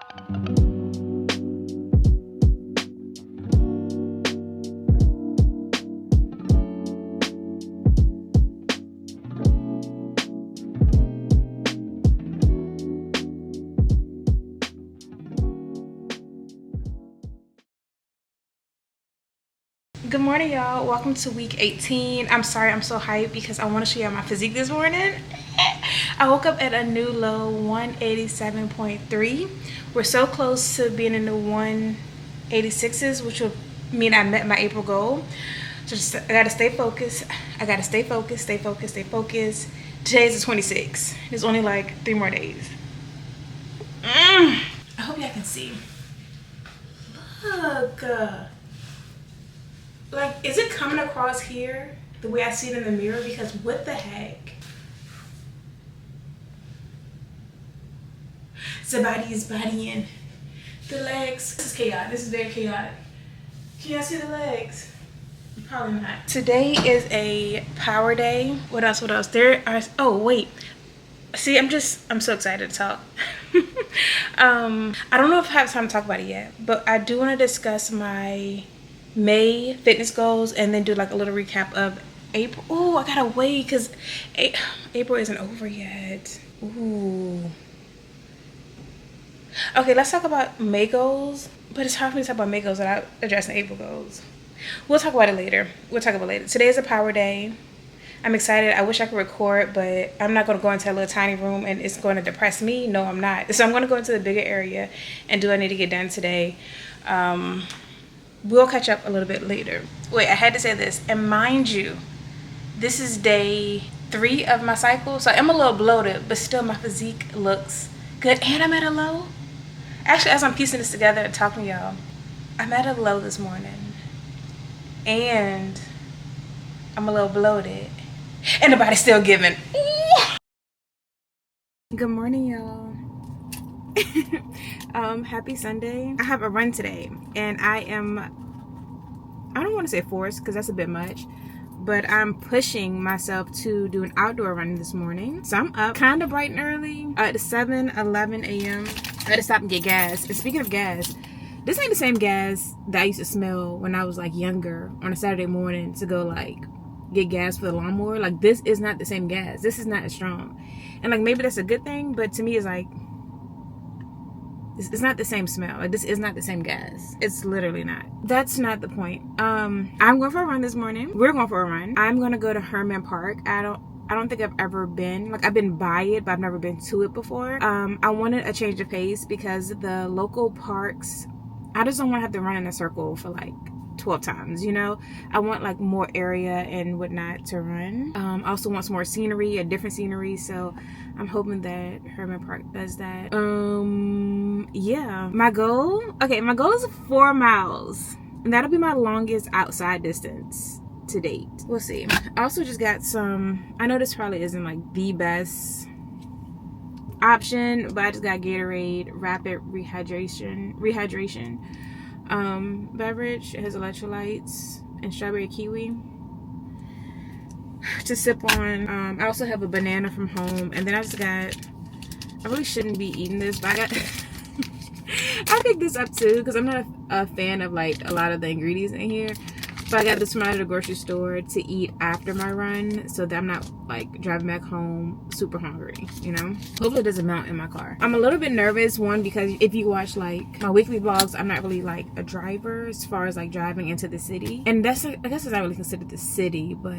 Good morning, y'all. Welcome to week 18. I'm sorry I'm so hyped because I want to show you my physique this morning. I woke up at a new low 187.3. We're so close to being in the 186s, which will mean I met my April goal. So I gotta stay focused. I gotta stay focused, stay focused, stay focused. Today's the 26th. There's only like 3 more days. I hope y'all can see. Look. Like, is it coming across here the way I see it in the mirror? Because what the heck? The body is bodying. The legs. This is chaotic. This is very chaotic. Can y'all see the legs? Probably not. Today is a power day. What else? What else? There are. Oh, wait. See, I'm so excited to talk. I don't know if I have time to talk about it yet, but I do want to discuss my May fitness goals and then do like a little recap of April. Oh, I gotta wait because April isn't over yet. Ooh. Okay, let's talk about May goals, but it's hard for me to talk about May goals without addressing April goals. We'll talk about it later. Today is a power day. I'm excited. I wish I could record, but I'm not going to go into a little tiny room and it's going to depress me. No, I'm not. So I'm going to go into the bigger area and do what I need to get done today. We'll catch up a little bit later. Wait, I had to say this. And mind you, this is day 3 of my cycle. So I'm a little bloated, but still my physique looks good. And I'm at a low. Actually, as I'm piecing this together and talking to y'all, I'm at a low this morning. And I'm a little bloated. And the body's still giving. Ooh. Good morning, y'all. Happy Sunday. I have a run today and I don't want to say forced because that's a bit much, but I'm pushing myself to do an outdoor run this morning. So I'm up kind of bright and early at 7:11 a.m. I had to stop and get gas. And speaking of gas, this ain't the same gas that I used to smell when I was like younger on a Saturday morning to go like get gas for the lawnmower. Like, this is not the same gas. This is not as strong. And like, maybe that's a good thing, but to me it's like, it's not the same smell. Like, this is not the same gas. It's literally not. That's not the point. I'm going for a run this morning. We're going for a run. I'm gonna go to Herman Park. I don't think I've ever been. Like, I've been by it, but I've never been to it before. I wanted a change of pace because the local parks, I just don't want to have to run in a circle for like 12 times, you know. I want like more area and whatnot to run. I also want some more scenery, a different scenery, so I'm hoping that Herman Park does that. Yeah, my goal is 4 miles, and that'll be my longest outside distance to date. We'll see. I also just got some, I know this probably isn't like the best option, but I just got Gatorade rapid rehydration beverage. It has electrolytes and strawberry kiwi to sip on. I also have a banana from home, and then I really shouldn't be eating this, but I picked this up too because I'm not a fan of like a lot of the ingredients in here, but I got this from out of the grocery store to eat after my run so that I'm not like driving back home super hungry, you know. Hopefully it doesn't melt in my car. I'm a little bit nervous, one, because if you watch like my weekly vlogs, I'm not really like a driver as far as like driving into the city, and I guess it's not really considered the city, but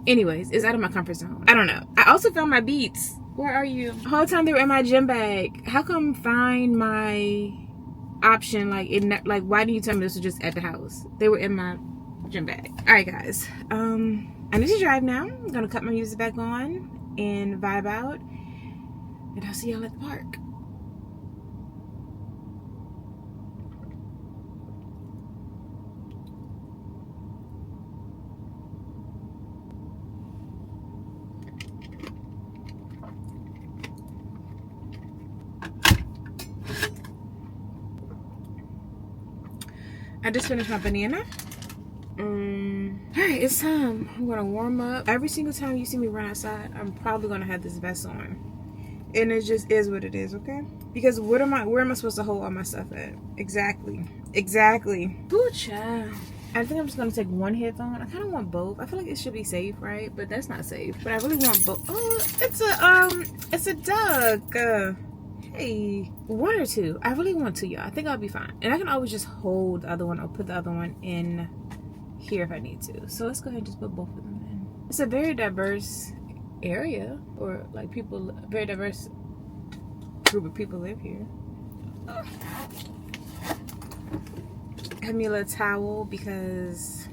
anyways, it's out of my comfort zone. I don't know. I also found my Beats. Where are you? The whole time they were in my gym bag. How come find my option like why didn't you tell me this was just at the house? They were in my gym bag. All right, guys. I need to drive now. I'm gonna cut my music back on and vibe out, and I'll see y'all at the park. I just finished my banana. Alright, it's time. I'm gonna warm up. Every single time you see me run outside, I'm probably gonna have this vest on. And it just is what it is, okay? Because where am I supposed to hold all my stuff at? Exactly. Ooh, child. I think I'm just gonna take one headphone. I kind of want both. I feel like it should be safe, right? But that's not safe. But I really want both. Oh, it's a duck. Hey, one or two. I really want two, y'all. I think I'll be fine. And I can always just hold the other one or put the other one in here if I need to. So let's go ahead and just put both of them in. It's a very diverse area, or like people, very diverse group of people live here. Got me a little towel because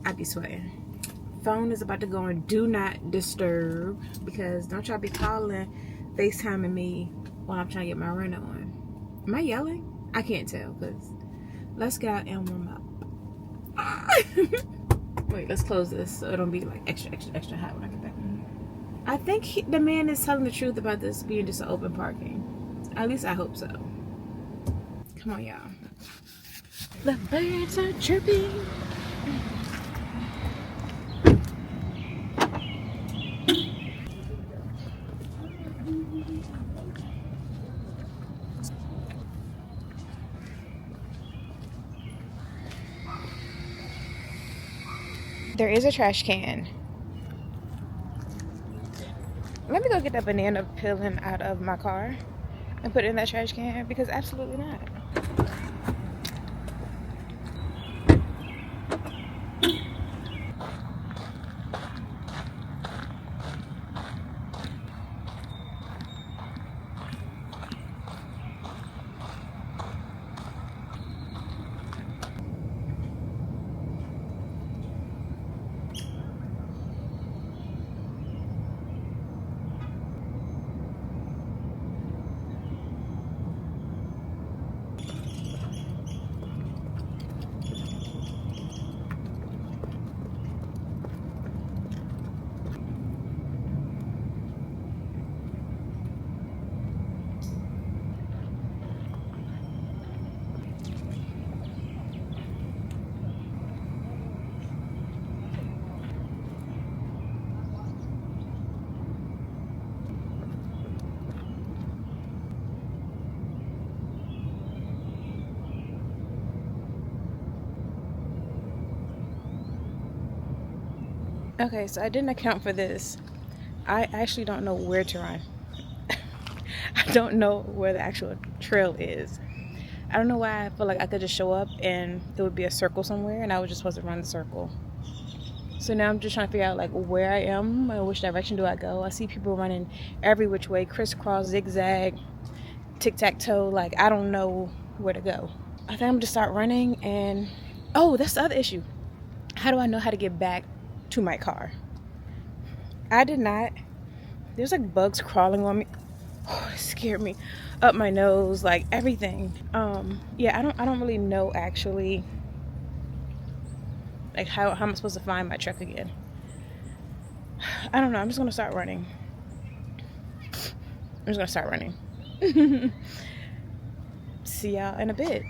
I be sweating. Phone is about to go on do not disturb because don't y'all be calling, FaceTiming me while I'm trying to get my run on. Am I yelling? I can't tell because let's get out and warm up. Wait, let's close this so it don't be like extra hot when I get back in here. I think the man is telling the truth about this being just an open parking. At least I hope so. Come on, y'all. The birds are chirping. There is a trash can. Let me go get that banana peeling out of my car and put it in that trash can because absolutely not. Okay, so I didn't account for this. I actually don't know where to run. I don't know where the actual trail is. I don't know why I feel like I could just show up and there would be a circle somewhere and I was just supposed to run the circle. So now I'm just trying to figure out like where I am and which direction do I go. I see people running every which way, crisscross, zigzag, tic-tac-toe. Like I don't know where to go. I think I'm gonna just start running and oh, that's the other issue. How do I know how to get back to my car? I did not. There's like bugs crawling on me. Oh, it scared me. Up my nose, like everything. Yeah, I don't really know actually like how am I supposed to find my truck again. I don't know. I'm just gonna start running. See y'all in a bit.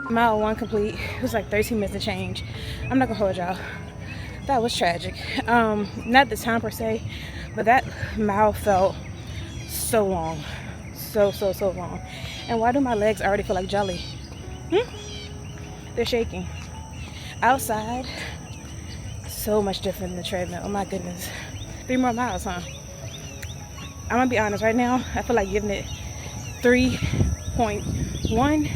Mile 1 complete. It was like 13 minutes to change. I'm not gonna hold y'all. That was tragic. Not the time per se, but that mile felt so long. So long. And why do my legs already feel like jelly? They're shaking. Outside, so much different than the treadmill. Oh my goodness. 3 more miles, huh? I'm gonna be honest, right now, I feel like giving it 3.1.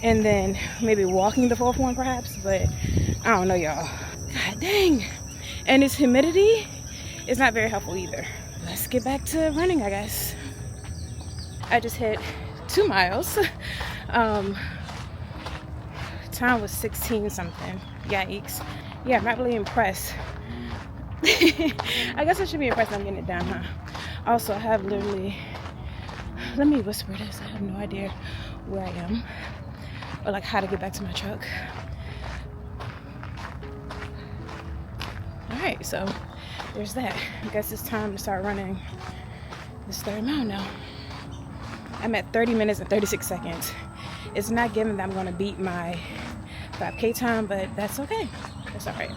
and then maybe walking the fourth one perhaps, but I don't know, y'all. God dang. And this humidity is not very helpful either. Let's get back to running, I guess. I just hit 2 miles. Time was 16 something. Yikes. Yeah, I'm not really impressed. I guess I should be impressed I'm getting it done, huh? Also, I have literally, let me whisper this. I have no idea where I am or like how to get back to my truck. All right, so there's that. I guess it's time to start running this 3rd mile now. I'm at 30 minutes and 36 seconds. It's not given that I'm going to beat my 5K time, but that's okay. That's all right.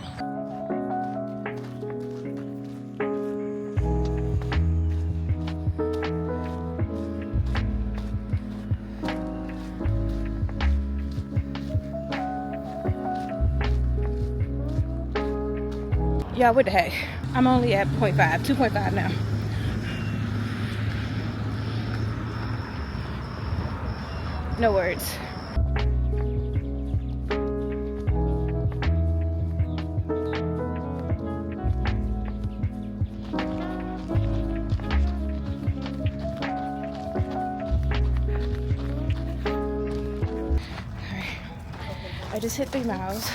Yeah, what the heck? I'm only at 2.5 now. No words. Alright. I just hit 3 miles.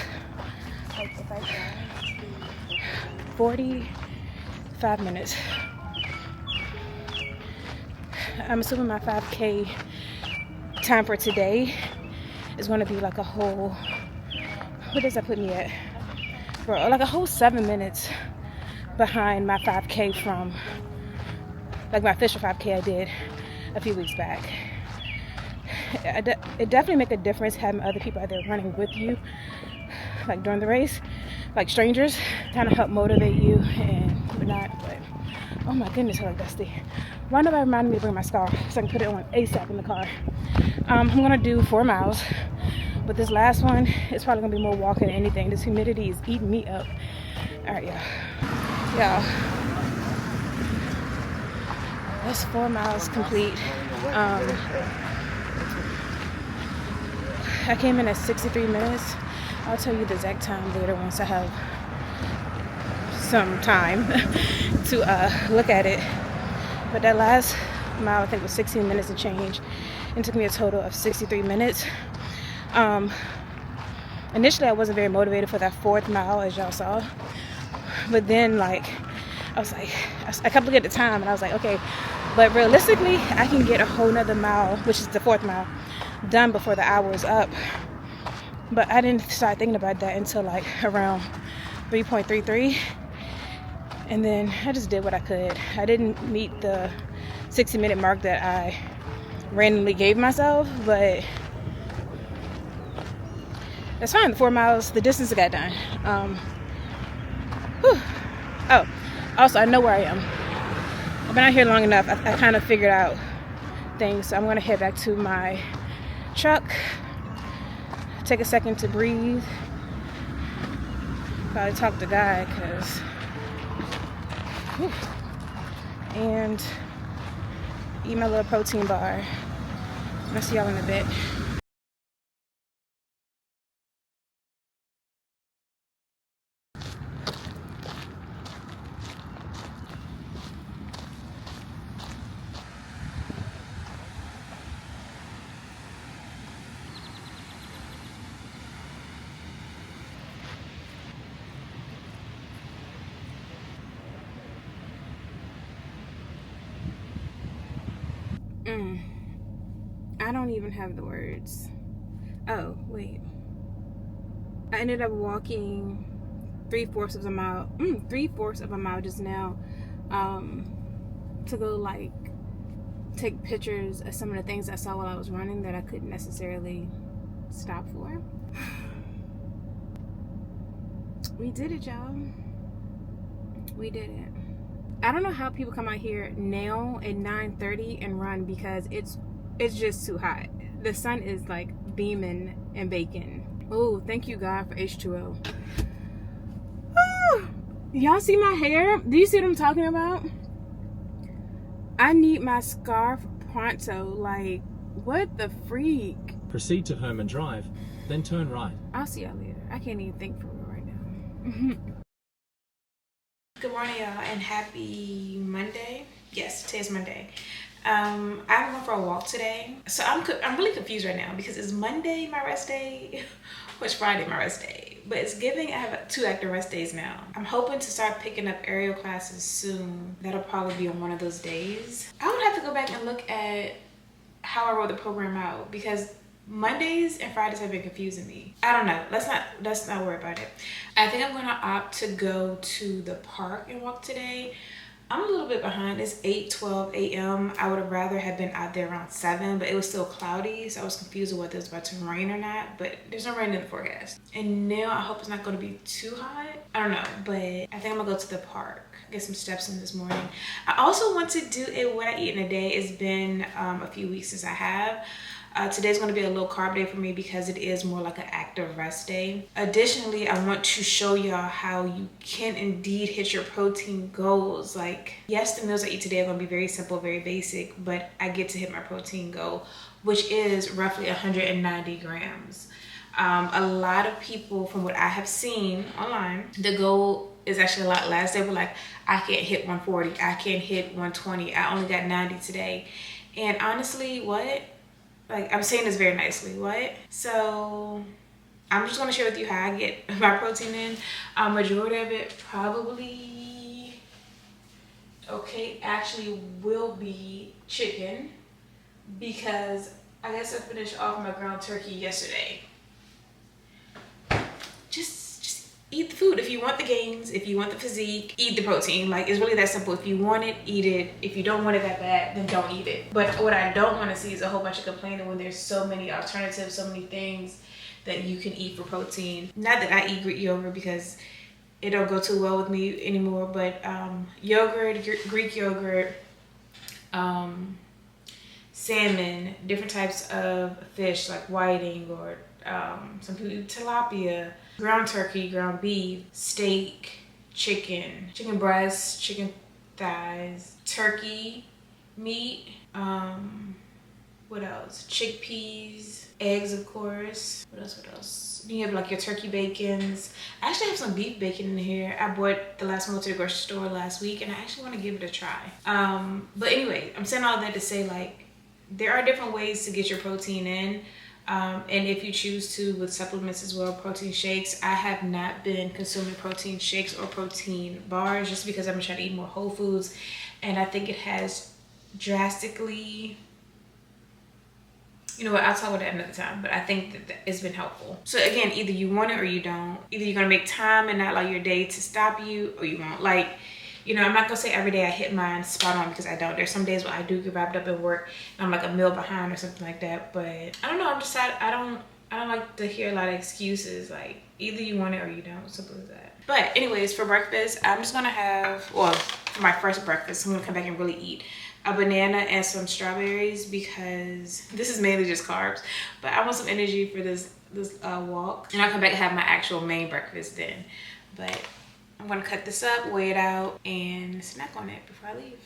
45 minutes. I'm assuming my 5K time for today is going to be like a whole, what does that put me at? Bro, like a whole 7 minutes behind my 5K from, like my official 5K I did a few weeks back. It definitely make a difference having other people out there running with you, like during the race, like strangers, kind of help motivate you and whatnot. But oh my goodness, I look dusty. Why nobody reminded me to bring my scarf so I can put it on ASAP in the car? I'm gonna do 4 miles, but this last one is probably gonna be more walking than anything. This humidity is eating me up. All right, y'all. That's 4 miles complete. I came in at 63 minutes. I'll tell you the exact time later once I have some time to look at it. But that last mile I think was 16 minutes and change. It took me a total of 63 minutes. Initially I wasn't very motivated for that 4th mile, as y'all saw. But then I kept looking at the time and I was like, okay, but realistically I can get a whole nother mile, which is the 4th mile, done before the hour is up. But I didn't start thinking about that until like around 3.33. And then I just did what I could. I didn't meet the 60-minute mark that I randomly gave myself, but that's fine. The 4 miles, the distance I got done. Oh, also I know where I am. I've been out here long enough. I kind of figured out things. So I'm gonna head back to my truck. Take a second to breathe. Probably talk to God, and eat my little protein bar. I'll see y'all in a bit. I don't even have the words. Oh, wait. I ended up walking 3/4 of a mile. 3/4 of a mile just now. To go take pictures of some of the things I saw while I was running that I couldn't necessarily stop for. We did it, y'all. We did it. I don't know how people come out here now at 9:30 and run because it's just too hot. The sun is like beaming and baking. Oh, thank you God for H2O. Y'all see my hair? Do you see what I'm talking about? I need my scarf pronto. Like, what the freak? Proceed to home and drive, then turn right. I'll see y'all later. I can't even think for real right now. Good morning, y'all, and happy Monday. Yes, today's Monday. I'm going for a walk today. So I'm really confused right now because is Monday my rest day? Or is Friday my rest day? But it's giving I have 2 active rest days now. I'm hoping to start picking up aerial classes soon. That'll probably be on one of those days. I would have to go back and look at how I wrote the program out because Mondays and Fridays have been confusing me. I don't know. Let's not worry about it. I think I'm gonna opt to go to the park and walk today. I'm a little bit behind. It's 8:12 a.m. I would have rather have been out there around 7, but it was still cloudy, so I was confused whether it was about to rain or not, but there's no rain in the forecast. And now I hope it's not going to be too hot. I don't know, but I think I'm gonna go to the park, get some steps in this morning. I also want to do what I eat in a day. It's been a few weeks since I have. Today's going to be a low carb day for me because it is more like an active rest day. Additionally, I want to show y'all how you can indeed hit your protein goals. Like, yes, the meals I eat today are going to be very simple, very basic, but I get to hit my protein goal, which is roughly 190 grams. A lot of people, from what I have seen online, the goal is actually a lot less. They were like, I can't hit 140, I can't hit 120, I only got 90 today. And honestly, what? Like, I'm saying this very nicely, what? So I'm just gonna share with you how I get my protein in. Majority of it probably, actually will be chicken because I guess I finished off my ground turkey yesterday. Just eat the food. If you want the gains, if you want the physique, eat the protein. Like, it's really that simple. If you want it, eat it. If you don't want it that bad, then don't eat it. But what I don't want to see is a whole bunch of complaining when there's so many alternatives, so many things that you can eat for protein. Not that I eat Greek yogurt because it don't go too well with me anymore, but yogurt, Greek yogurt, salmon, different types of fish like whiting or some people eat tilapia, ground turkey, ground beef, steak, chicken breasts, chicken thighs, turkey meat, what else? Chickpeas, eggs, of course. What else? You have like your turkey bacons. I actually have some beef bacon in here. I bought the last one to the grocery store last week and I actually want to give it a try. But anyway, I'm saying all that to say, like, there are different ways to get your protein in. And if you choose to with supplements as well, protein shakes. I have not been consuming protein shakes or protein bars just because I've been trying to eat more whole foods, and I think it has drastically, you know what, I'll talk about that another time, but I think that it's been helpful. So again, either you want it or you don't. Either you're gonna make time and not allow your day to stop you, or you won't. Like, you know, I'm not gonna say every day I hit mine spot on because I don't. There's some days where I do get wrapped up in work and I'm like a meal behind or something like that. But I don't know, I don't like to hear a lot of excuses. Like, either you want it or you don't. Simple as that. But anyways, for breakfast, I'm just gonna have, well, for my first breakfast, I'm gonna come back and really eat a banana and some strawberries because this is mainly just carbs. But I want some energy for this walk. And I'll come back and have my actual main breakfast then. But I'm gonna cut this up, weigh it out, and snack on it before I leave.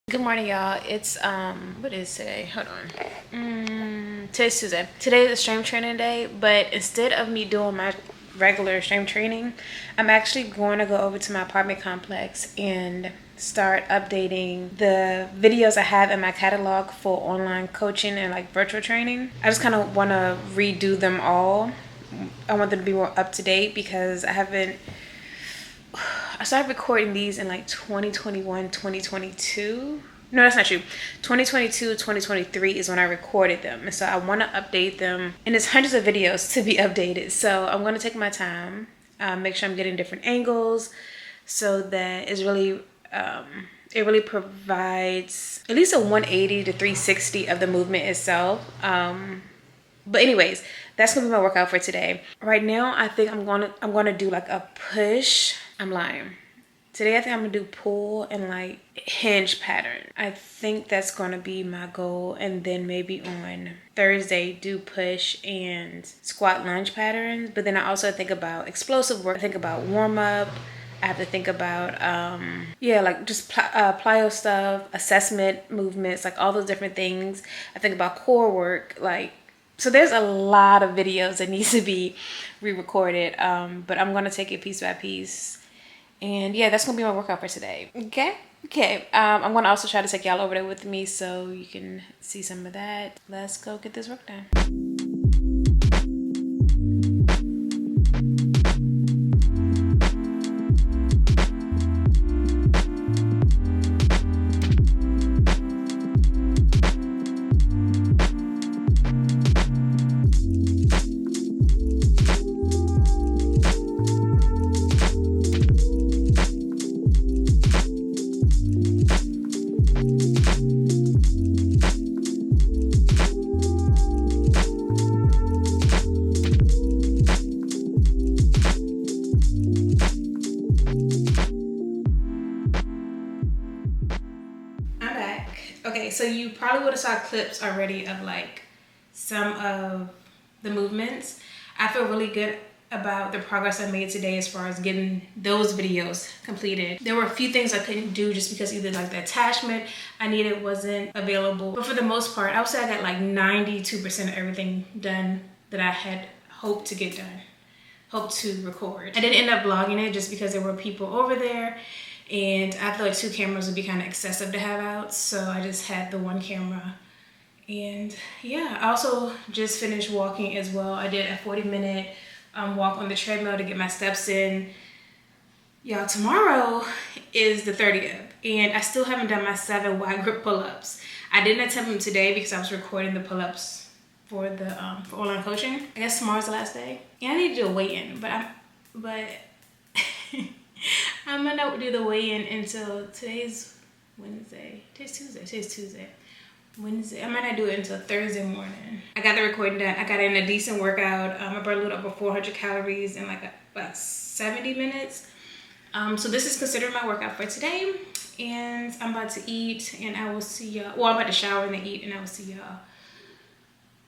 Good morning, y'all. It's what is today? Hold on. Today's Tuesday. Today is strength training day, but instead of me doing my regular strength training, I'm actually going to go over to my apartment complex and start updating the videos I have in my catalog for online coaching and like virtual training. I just kind of want to redo them all. I want them to be more up to date because I started recording these in like 2021, 2022. No, that's not true. 2022, 2023 is when I recorded them. And so I want to update them. And there's hundreds of videos to be updated. So I'm going to take my time. make sure I'm getting different angles so that it's really, it really provides at least a 180 to 360 of the movement itself. But anyways, that's gonna be my workout for today. Right now, I think I'm gonna do like a push. I'm lying. Today, I think I'm gonna do pull and like hinge pattern. I think that's gonna be my goal. And then maybe on Thursday, do push and squat lunge patterns. But then I also think about explosive work. I think about warm up. I have to think about, yeah, like just plyo stuff, assessment movements, like all those different things. I think about core work, like, so there's a lot of videos that needs to be re-recorded, but I'm gonna take it piece by piece. And yeah, that's gonna be my workout for today. Okay. I'm gonna also try to take y'all over there with me so you can see some of that. Let's go get this work done. Okay, so you probably would have saw clips already of like some of the movements. I feel really good about the progress I made today as far as getting those videos completed. There were a few things I couldn't do just because either like the attachment I needed wasn't available. But for the most part, I would say I got like 92% of everything done that I had hoped to get done, hoped to record. I didn't end up vlogging it just because there were people over there. And I feel like 2 cameras would be kind of excessive to have out, so I just had the 1 camera. And yeah, I also just finished walking as well. I did a 40-minute walk on the treadmill to get my steps in. Y'all, tomorrow is the 30th, and I still haven't done my 7 wide grip pull-ups. I didn't attempt them today because I was recording the pull-ups for the for online coaching. I guess tomorrow's the last day. Yeah, I need to do a weigh-in, but I'm gonna do the weigh-in until today's Wednesday. Today's Tuesday. Wednesday. I might not do it until Thursday morning. I got the recording done. I got in a decent workout. I burned a little over 400 calories in like about 70 minutes. So this is considered my workout for today. And I'm about to eat and I will see y'all. Well, I'm about to shower and then eat and I will see y'all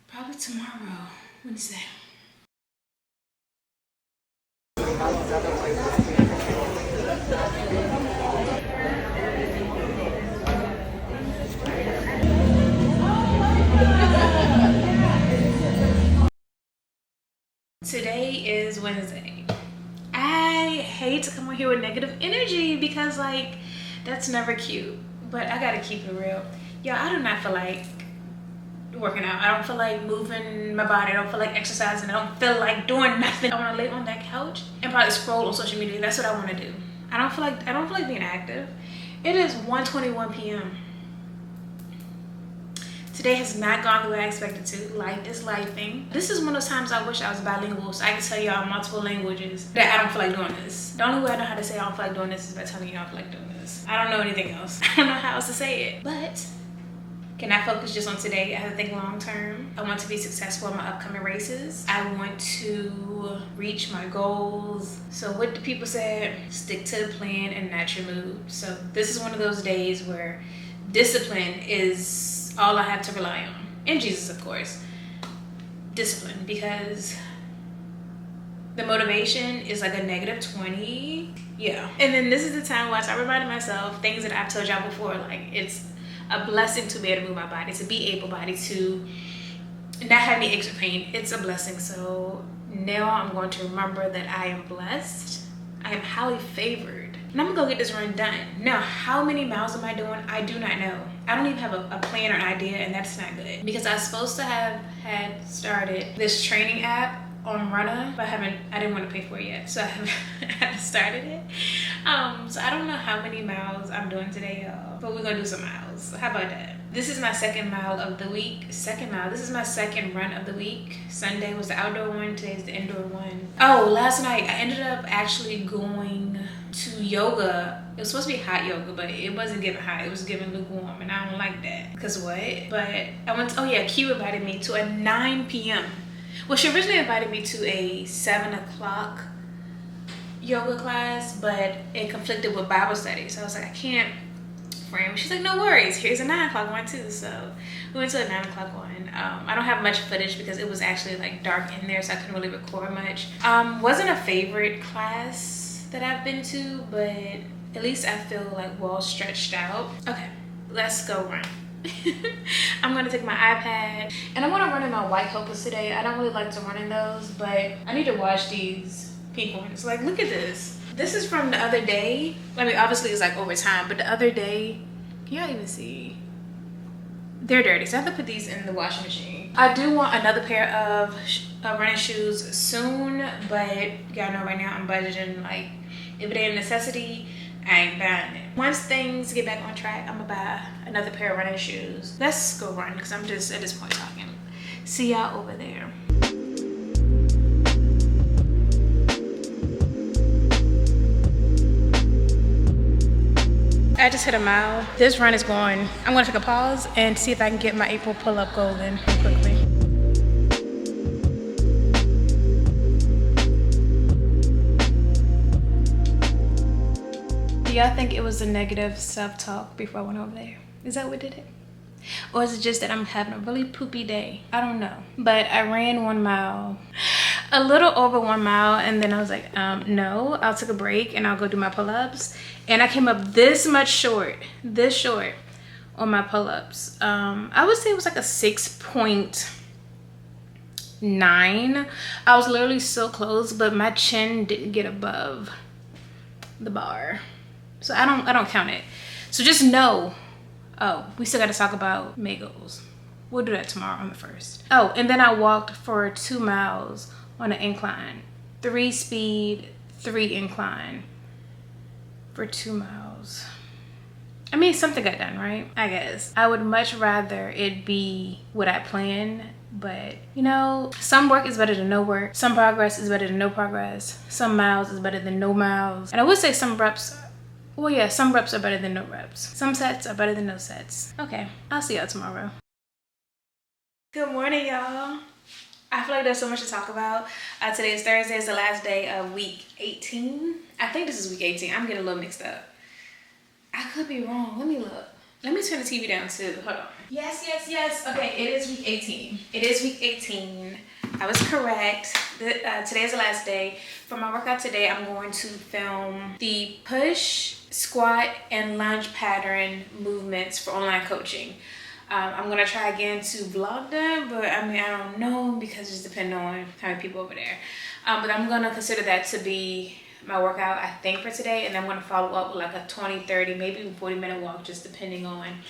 probably tomorrow, Wednesday. Today is Wednesday. I hate to come on here with negative energy because like that's never cute, but I gotta keep it real. Y'all, I do not feel like working out. I don't feel like moving my body. I don't feel like exercising. I don't feel like doing nothing. I want to lay on that couch and probably scroll on social media. That's what I want to do. I don't feel like being active. It is 1:21 p.m. Today has not gone the way I expected to. Life is lifing. This is one of those times I wish I was bilingual so I can tell y'all multiple languages that I don't feel like doing this. The only way I know how to say I don't feel like doing this is by telling you I don't feel like doing this. I don't know anything else. I don't know how else to say it. But can I focus just on today? I have to think long term. I want to be successful in my upcoming races. I want to reach my goals. So what the people said, stick to the plan and not your mood. So this is one of those days where discipline is all I have to rely on. And Jesus, of course. Discipline, because the motivation is like a -20. Yeah. And then this is the time where I start reminding myself things that I've told y'all before. Like, it's a blessing to be able to move my body, to be able-bodied, to not have any aches or pain. It's a blessing. So now I'm going to remember that I am blessed. I am highly favored. And I'm gonna go get this run done. Now, how many miles am I doing? I do not know. I don't even have a plan or an idea, and that's not good. Because I was supposed to have had started this training app on Runner, but I didn't want to pay for it yet, so I haven't started it. So I don't know how many miles I'm doing today, y'all, but we're gonna do some miles. How about that? This is my second mile of the week. This is my second run of the week. Sunday was the outdoor one, today's the indoor one. Oh, last night I ended up actually going to yoga. It was supposed to be hot yoga, but it wasn't giving hot, it was giving lukewarm, and I don't like that. Cause what? But I went to, oh yeah, Q invited me to a 9 p.m. Well, she originally invited me to a 7 o'clock yoga class, but it conflicted with Bible study. So I was like, I can't, friend. She's like, no worries. Here's a 9 o'clock one too. So we went to a 9 o'clock one. I don't have much footage because it was actually like dark in there, so I couldn't really record much. Wasn't a favorite class that I've been to, but at least I feel like well stretched out. Okay, let's go run. I'm gonna take my iPad and I want to run in my white Hokas today. I don't really like to run in those, but I need to wash these pink ones. Like, look at this. This is from the other day. I mean, obviously it's like over time, but the other day, can y'all even see? They're dirty, so I have to put these in the washing machine. I do want another pair of running shoes soon, but y'all know right now I'm budgeting. Like, if it ain't a necessity, I ain't buying it. Once things get back on track, I'm gonna buy another pair of running shoes. Let's go run, because I'm just at this point talking. See y'all over there. I just hit a mile. This run is going. I'm gonna take a pause and see if I can get my April pull-up goal in quickly. Do y'all think it was a negative self-talk before I went over there? Is that what did it? Or is it just that I'm having a really poopy day? I don't know. But I ran 1 mile, a little over 1 mile, and then I was like, no, I'll take a break and I'll go do my pull-ups. And I came up this short on my pull-ups. I would say it was like a 6.9. I was literally so close, but my chin didn't get above the bar. So I don't count it. So just know, oh, we still got to talk about May goals. We'll do that tomorrow on the 1st. Oh, and then I walked for 2 miles on an incline. 3 speed, 3 incline for 2 miles. I mean, something got done, right? I guess. I would much rather it be what I planned, but you know, some work is better than no work. Some progress is better than no progress. Some miles is better than no miles. And I would say some reps, well yeah, some reps are better than no reps. Some sets are better than no sets. Okay, I'll see y'all tomorrow. Good morning, y'all. I feel like there's so much to talk about. Today is Thursday. It's the last day of week 18. I think this is week 18. I'm getting a little mixed up. I could be wrong. Let me look. Let me turn the TV down too. Hold on. Yes. Okay, it is week 18. It is week 18. I was correct. Today is the last day. For my workout today, I'm going to film the push, squat, and lunge pattern movements for online coaching. I'm gonna try again to vlog them, but I mean, I don't know because it's depending on how many people over there. But I'm gonna consider that to be my workout, I think, for today, and then I'm gonna follow up with like a 20, 30, maybe 40-minute walk, just depending on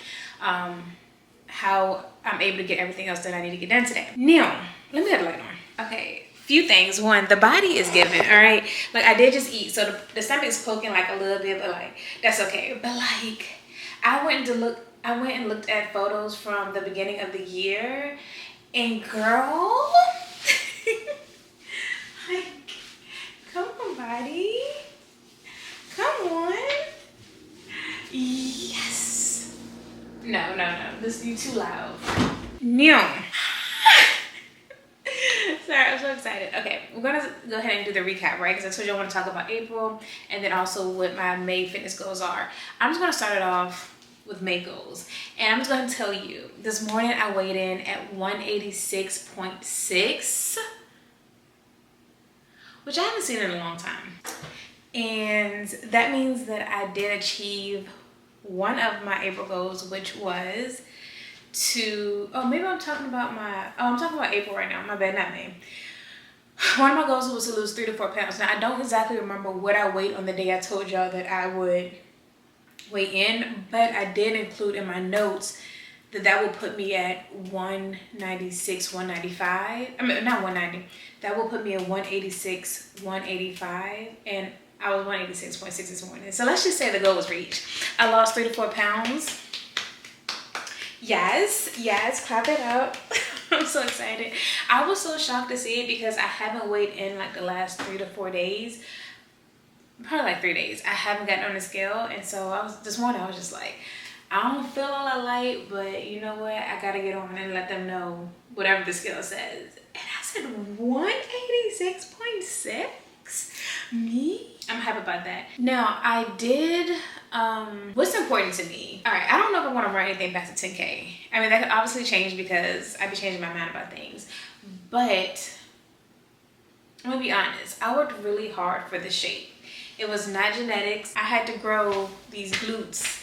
how I'm able to get everything else that I need to get done today. Now, let me have the light on. Okay, few things. One, the body is giving, all right? Like, I did just eat, so the stomach's poking like a little bit, but like, that's okay. But like, I went and looked at photos from the beginning of the year, and girl, like, come on, body. Come on. Yes. No. This, you too loud. No. Sorry, I'm so excited. Okay, we're gonna go ahead and do the recap, right? Because I told you I want to talk about April and then also what my May fitness goals are. I'm just gonna start it off with May goals. And I'm just gonna tell you, this morning I weighed in at 186.6, which I haven't seen in a long time. And that means that I did achieve one of my April goals, which was to, I'm talking about April right now. My bad, not May. One of my goals was to lose 3 to 4 pounds. Now, I don't exactly remember what I weighed on the day I told y'all that I would weigh in, but I did include in my notes that will put me at 196, 195. I mean, not 190. That will put me at 186, 185. And I was 186.6 this morning. So let's just say the goal was reached. I lost 3 to 4 pounds. Yes, clap it up. I'm so excited. I was so shocked to see it because I haven't weighed in like the last 3 to 4 days. Probably like 3 days. I haven't gotten on the scale. And so this morning I was just like, I don't feel all that light, but you know what? I gotta get on and let them know whatever the scale says. And I said 186.6? Me? I'm happy about that. Now, I did, what's important to me? All right, I don't know if I want to run anything back to 10K. I mean, that could obviously change because I be changing my mind about things. But I'm gonna be honest, I worked really hard for the shape. It was not genetics. I had to grow these glutes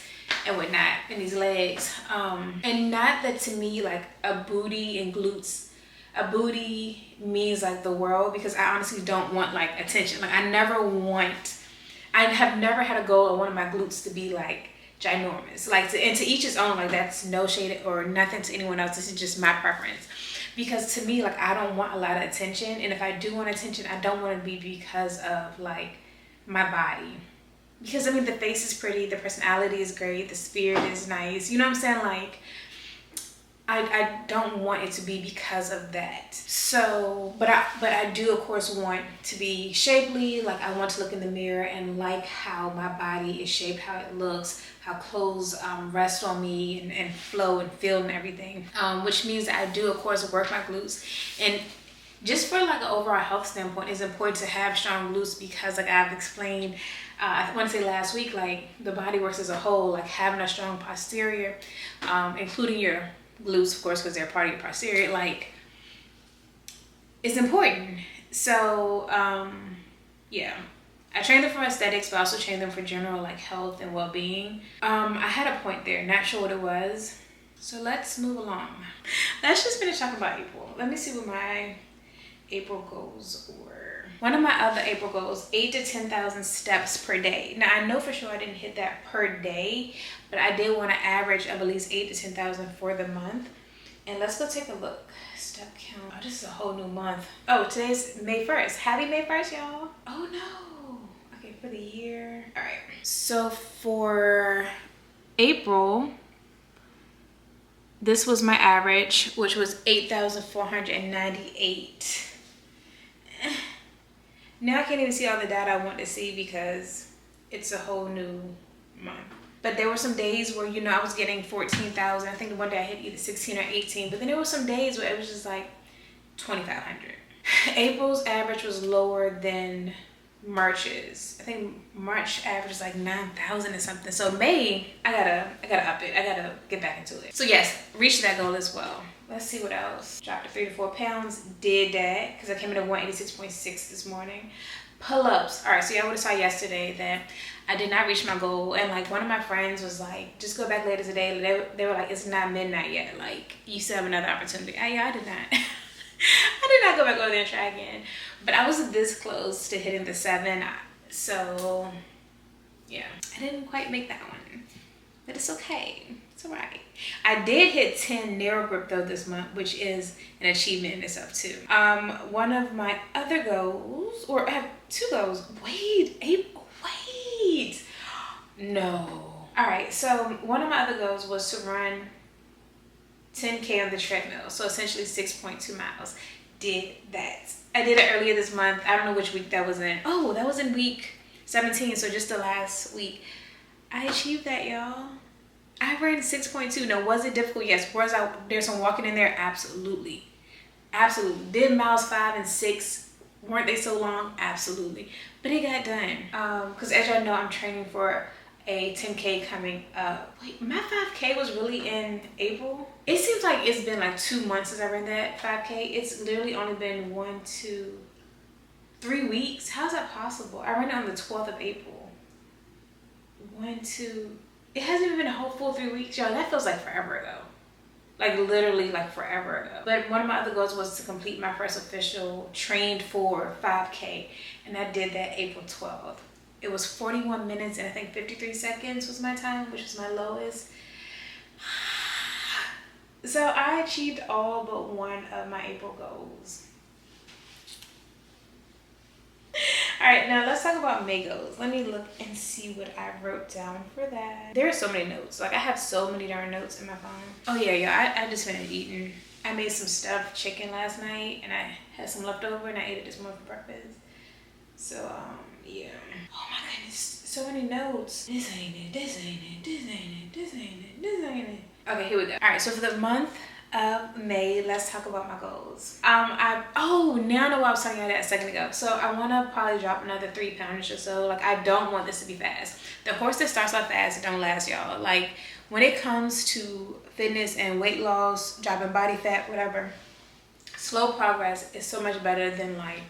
and whatnot, and these legs. And not that to me, like a booty and glutes, a booty means like the world, because I honestly don't want like attention. Like I have never had a goal of one of my glutes to be like ginormous. Like and to each his own, like that's no shade or nothing to anyone else. This is just my preference. Because to me, like I don't want a lot of attention. And if I do want attention, I don't want to be because of like my body. Because I mean, the face is pretty, the personality is great, the spirit is nice. You know what I'm saying? Like, I don't want it to be because of that. So, but I do of course want to be shapely. Like I want to look in the mirror and like how my body is shaped, how it looks, how clothes rest on me and flow and feel and everything. Which means that I do of course work my glutes. And just for like an overall health standpoint, it's important to have strong glutes because like I've explained, I want to say last week, like the body works as a whole, like having a strong posterior, including your glutes, of course, because they're part of your posterior, like it's important. So yeah, I train them for aesthetics, but I also train them for general like health and well-being. I had a point there, not sure what it was. So let's move along. Let's just finish talking about April. Let me see what my April goals were. One of my other April goals, 8 to 10,000 steps per day. Now I know for sure I didn't hit that per day, but I did want to average of at least 8 to 10,000 for the month. And let's go take a look. Step count. Oh, this is a whole new month. Oh, today's May 1st. Happy May 1st, y'all. Oh no. Okay, for the year. All right. So for April, this was my average, which was 8,498. Now I can't even see all the data I want to see because it's a whole new month. But there were some days where, you know, I was getting 14,000. I think the one day I hit either 16 or 18. But then there were some days where it was just like 2,500. April's average was lower than March's. I think March average is like 9,000 or something. So May, I gotta up it. I gotta get back into it. So yes, reached that goal as well. Let's see what else. Dropped to 3 to 4 pounds. Did that because I came in at 186.6 this morning. Pull-ups. All right, so y'all would have saw yesterday that I did not reach my goal. And like one of my friends was like, just go back later today. They were like, it's not midnight yet. Like you still have another opportunity. Yeah, I did not. I did not go back over there and try again. But I was this close to hitting the 7. So yeah, I didn't quite make that one. But it's okay. It's all right. I did hit 10 narrow grip though this month, which is an achievement in itself too. One of my other goals, or I have 2 goals. Wait. No. All right, so one of my other goals was to run 10K on the treadmill. So essentially 6.2 miles. Did that. I did it earlier this month. I don't know which week that was in. Oh, that was in week 17, so just the last week. I achieved that, y'all. I ran 6.2. Now, was it difficult? Yes. Was there's some walking in there? Absolutely. Absolutely. Did miles 5 and 6, weren't they so long? Absolutely. But it got done. Because as y'all know, I'm training for a 10K coming up. Wait, my 5K was really in April? It seems like it's been like 2 months since I ran that 5K. It's literally only been 1, 2, 3 weeks. How's that possible? I ran it on the 12th of April. 1, 2... It hasn't even been a whole full 3 weeks, y'all. That feels like forever ago. Like literally like forever ago. But one of my other goals was to complete my first official trained for 5K. And I did that April 12th. It was 41 minutes and I think 53 seconds was my time, which was my lowest. So I achieved all but one of my April goals. All right, now let's talk about May goals. Let me look and see what I wrote down for that. There are so many notes. Like I have so many darn notes in my phone. Oh yeah, I just finished eating. I made some stuffed chicken last night and I had some leftover and I ate it this morning for breakfast. So yeah. Oh my goodness, so many notes. This ain't it, this ain't it, this ain't it, this ain't it, this ain't it. Okay, here we go. All right, so for the month of May, let's talk about my goals. Now I know what I was talking about that a second ago. So I want to probably drop another 3 pounds or so. Like I don't want this to be fast. The horse that starts off fast don't last, y'all. Like when it comes to fitness and weight loss, dropping body fat, whatever, slow progress is so much better than like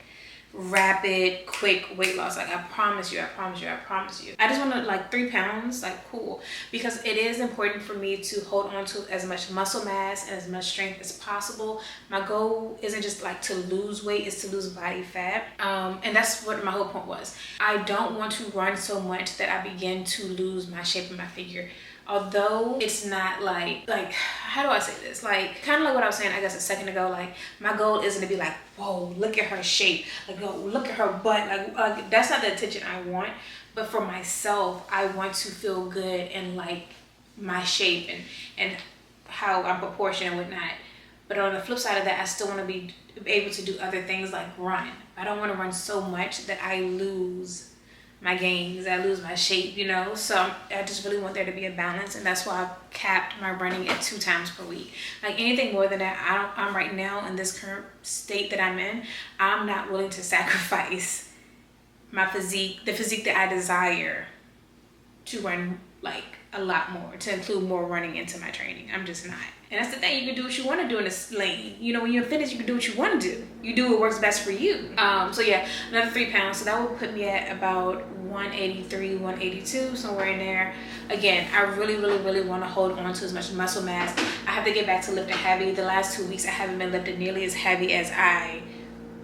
rapid, quick weight loss. Like I promise you, I promise you, I promise you. I just want to like 3 pounds, like cool, because it is important for me to hold on to as much muscle mass and as much strength as possible. My goal isn't just like to lose weight, it's to lose body fat. And that's what my whole point was. I don't want to run so much that I begin to lose my shape and my figure. Although it's not like how do I say this, like kind of like what I was saying I guess a second ago, like my goal isn't to be like, whoa, look at her shape, like, oh, look at her butt, like that's not the attention I want. But for myself, I want to feel good in like my shape and how I'm proportioned and whatnot. But on the flip side of that, I still want to be able to do other things like run. I don't want to run so much that I lose my gains, I lose my shape, you know. So I just really want there to be a balance, and that's why I've capped my running at 2 times per week. Like anything more than that, I'm right now in this current state that I'm in, I'm not willing to sacrifice my physique, the physique that I desire, to run like a lot more, to include more running into my training. I'm just not. And that's the thing, you can do what you want to do in this lane. You know, when you're finished, you can do what you want to do. You do what works best for you. So yeah, another 3 pounds. So that will put me at about 183, 182, somewhere in there. Again, I really, really, really want to hold on to as much muscle mass. I have to get back to lifting heavy. The last 2 weeks, I haven't been lifting nearly as heavy as I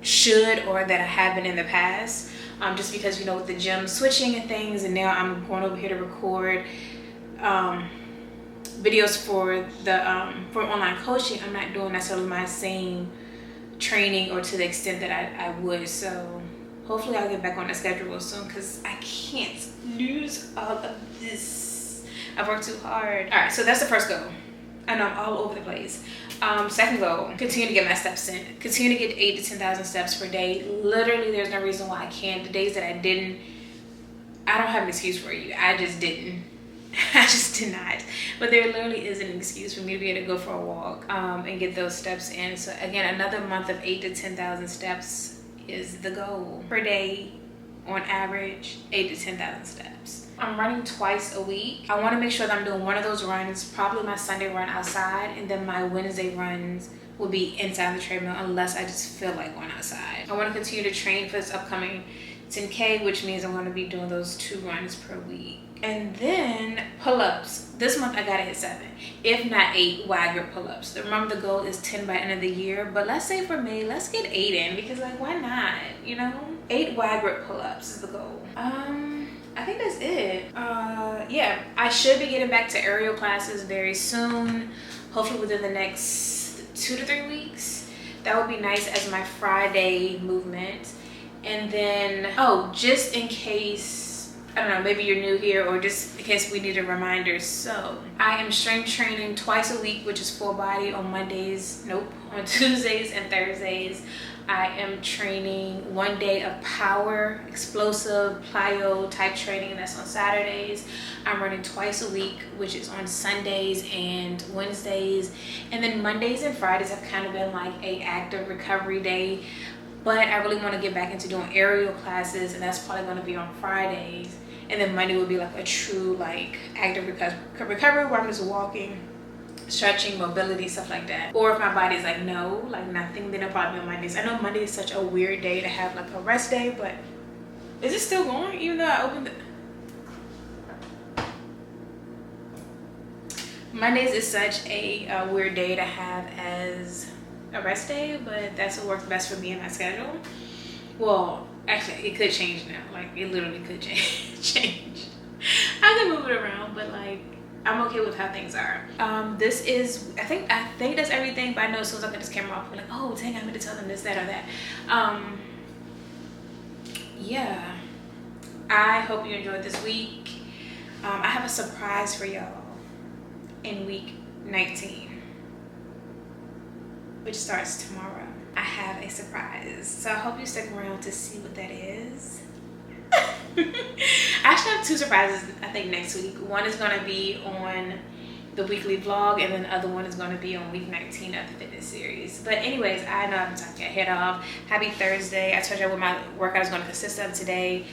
should or that I have been in the past. Just because, you know, with the gym switching and things, and now I'm going over here to record videos for the for online coaching. I'm not doing necessarily my same training or to the extent that I would. So hopefully I'll get back on the schedule soon, because I can't lose all of this. I've worked too hard. All right, so that's the first goal. I know I'm all over the place. Second goal, continue to get my steps in. Continue to get 8,000 to 10,000 steps per day. Literally, there's no reason why I can't. The days that I didn't, I don't have an excuse for you. I just didn't. I just did not. But there literally is an excuse for me to be able to go for a walk and get those steps in. So again, another month of 8,000 to 10,000 steps is the goal per day. On average, 8,000 to 10,000 steps. I'm running twice a week. I want to make sure that I'm doing one of those runs, probably my Sunday run outside, and then my Wednesday runs will be inside the treadmill unless I just feel like going outside. I want to continue to train for this upcoming 10K, which means I'm going to be doing those 2 runs per week. And then pull-ups. This month I gotta hit 7, if not 8 wide grip pull-ups. Remember, the goal is 10 by end of the year, but let's say for May, let's get 8 in, because like, why not, you know? 8 wide grip pull-ups is the goal. I think that's it. Yeah, I should be getting back to aerial classes very soon, hopefully within the next 2 to 3 weeks. That would be nice as my Friday movement. And then, oh, just in case, I don't know, maybe you're new here, or just in case we need a reminder. So I am strength training twice a week, which is full body on Mondays, on Tuesdays and Thursdays. I am training 1 day of power, explosive, plyo type training, and that's on Saturdays. I'm running twice a week, which is on Sundays and Wednesdays. And then Mondays and Fridays have kind of been like a active recovery day. But I really want to get back into doing aerial classes, and that's probably going to be on Fridays. And then Monday will be like a true like active recovery where I'm just walking, stretching, mobility, stuff like that. Or if my body's like, no, like nothing, then it'll probably be on Mondays. I know Monday is such a weird day to have like a rest day, but is it still going even though I opened it? Mondays is such a weird day to have as a rest day, but that's what works best for me in my schedule. Well, actually, it could change now. Like, it literally could change. I can move it around, but like, I'm okay with how things are. This is, I think that's everything, but I know as soon as I put this camera off, I'm like, oh dang, I meant to tell them this, that, or that. Yeah, I hope you enjoyed this week. I have a surprise for y'all in week 19, which starts tomorrow. I have a surprise, so I hope you stick around to see what that is. I actually have 2 surprises, I think, next week. One is going to be on the weekly vlog, and then the other one is going to be on week 19 of the fitness series. But anyways, I know I've been talking your head off. Happy Thursday. I told you what my workout is going to consist of today.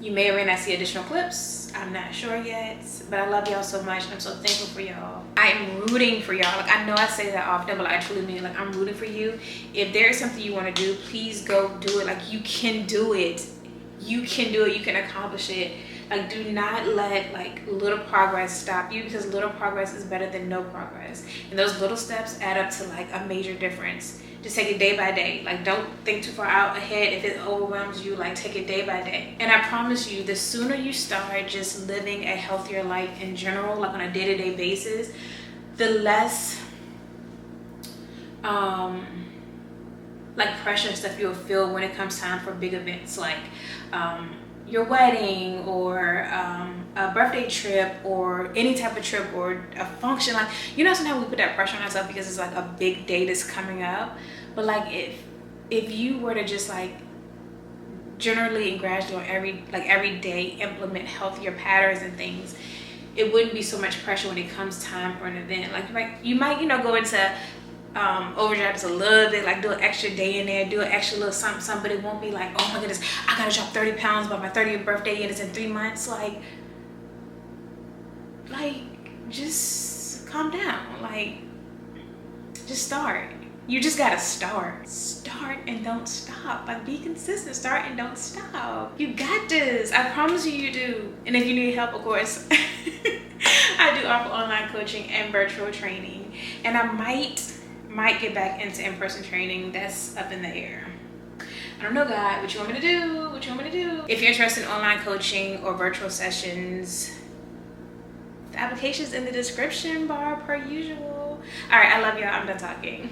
You may or may not see additional clips. I'm not sure yet, but I love y'all so much. I'm so thankful for y'all. I am rooting for y'all. Like, I know I say that often, but I truly mean, like, I'm rooting for you. If there is something you want to do, please go do it. Like, you can do it. You can do it. You can accomplish it. Like, do not let, like, little progress stop you, because little progress is better than no progress. And those little steps add up to, like, a major difference. Just take it day by day. Like, don't think too far out ahead. If it overwhelms you, like, take it day by day. And I promise you, the sooner you start just living a healthier life in general, like on a day-to-day basis, the less like pressure and stuff you'll feel when it comes time for big events, like your wedding or a birthday trip or any type of trip or a function. Like, you know, sometimes we put that pressure on ourselves because it's like a big day that's coming up. But like, if you were to just like generally and gradually every day implement healthier patterns and things, it wouldn't be so much pressure when it comes time for an event. Like you might, you know, go into overdrive just a little bit, like do an extra day in there, do an extra little something, but it won't be like, oh my goodness, I gotta drop 30 pounds by my 30th birthday and it's in 3 months. Like just calm down. Like, just start. You just gotta start and don't stop. Like, be consistent. Start and don't stop. You got this. I promise you do. And if you need help, of course, I do offer online coaching and virtual training, and I might get back into in-person training. That's up in the air. I don't know, God, what you want me to do? What you want me to do? If you're interested in online coaching or virtual sessions, the application's in the description bar per usual. All right, I love y'all. I'm done talking.